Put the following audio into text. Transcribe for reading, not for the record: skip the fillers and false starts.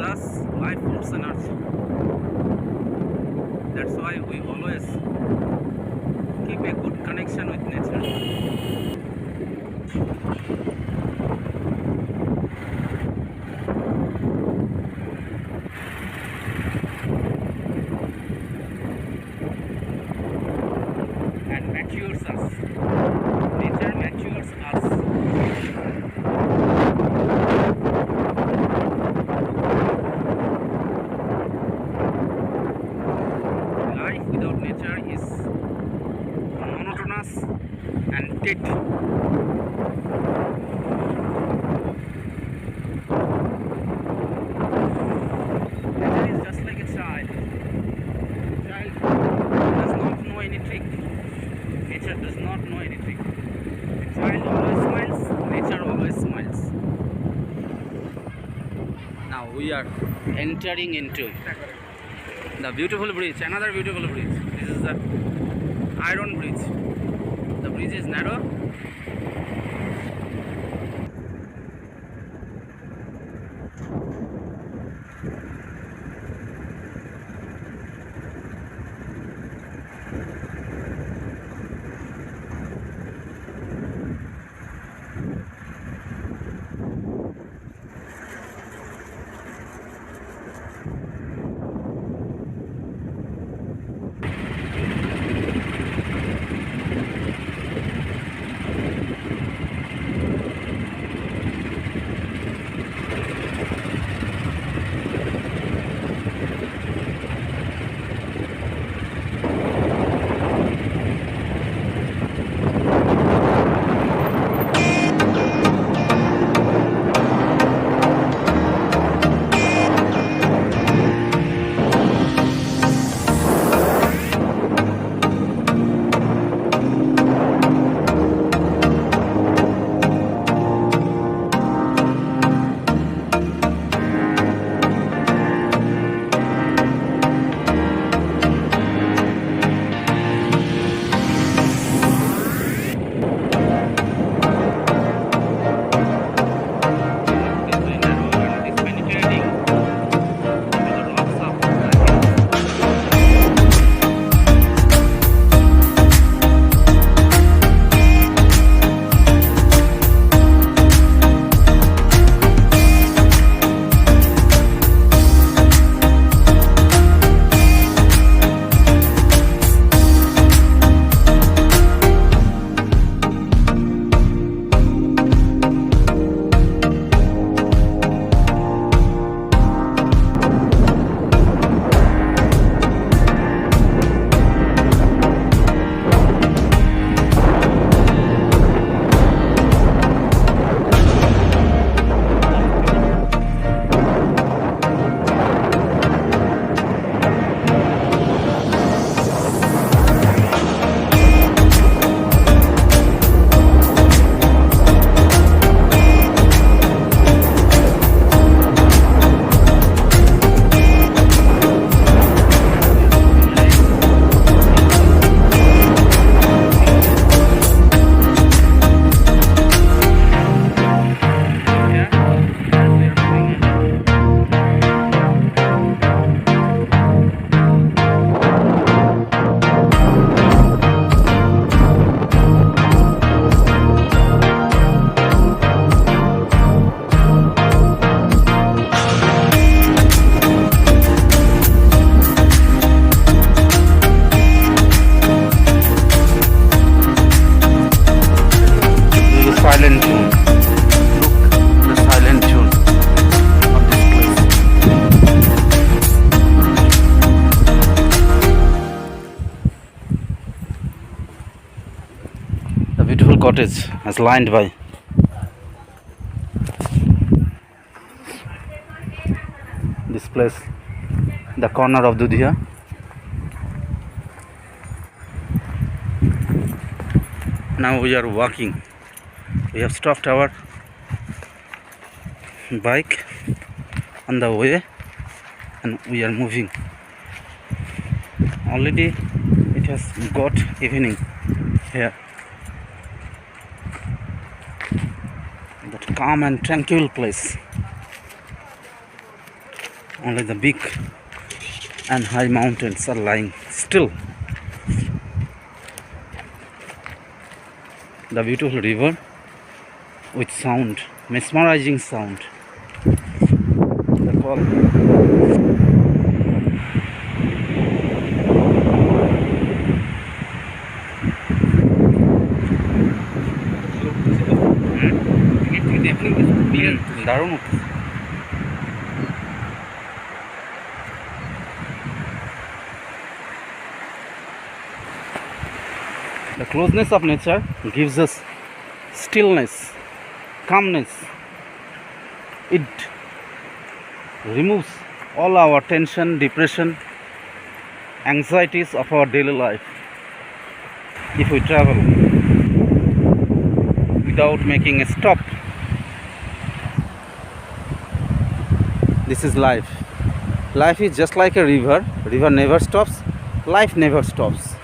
us life force energy. That's why we always keep a good connection with nature. And matures us. Nature matures us. Life without nature is monotonous and dead. Nature is just like a child. Child does not know any trick. Nature does not know any trick. A child always smiles, nature always smiles. Now we are entering into the beautiful bridge, another beautiful bridge. This is the iron bridge. The bridge is narrow. Silent tune. Look, the silent tune of this place. The beautiful cottage is lined by this place, the corner of Dudhia. Now we are walking. We have stopped our bike on the way and we are moving. Already it has got evening here. That calm and tranquil place. Only the big and high mountains are lying still. The beautiful river with sound, mesmerizing sound. The call. দারুণ উঠছে। The closeness of nature gives us stillness, calmness. It removes all our tension, depression, anxieties of our daily life. If we travel without making a stop, this is life. Life is just like a river. River never stops. Life never stops.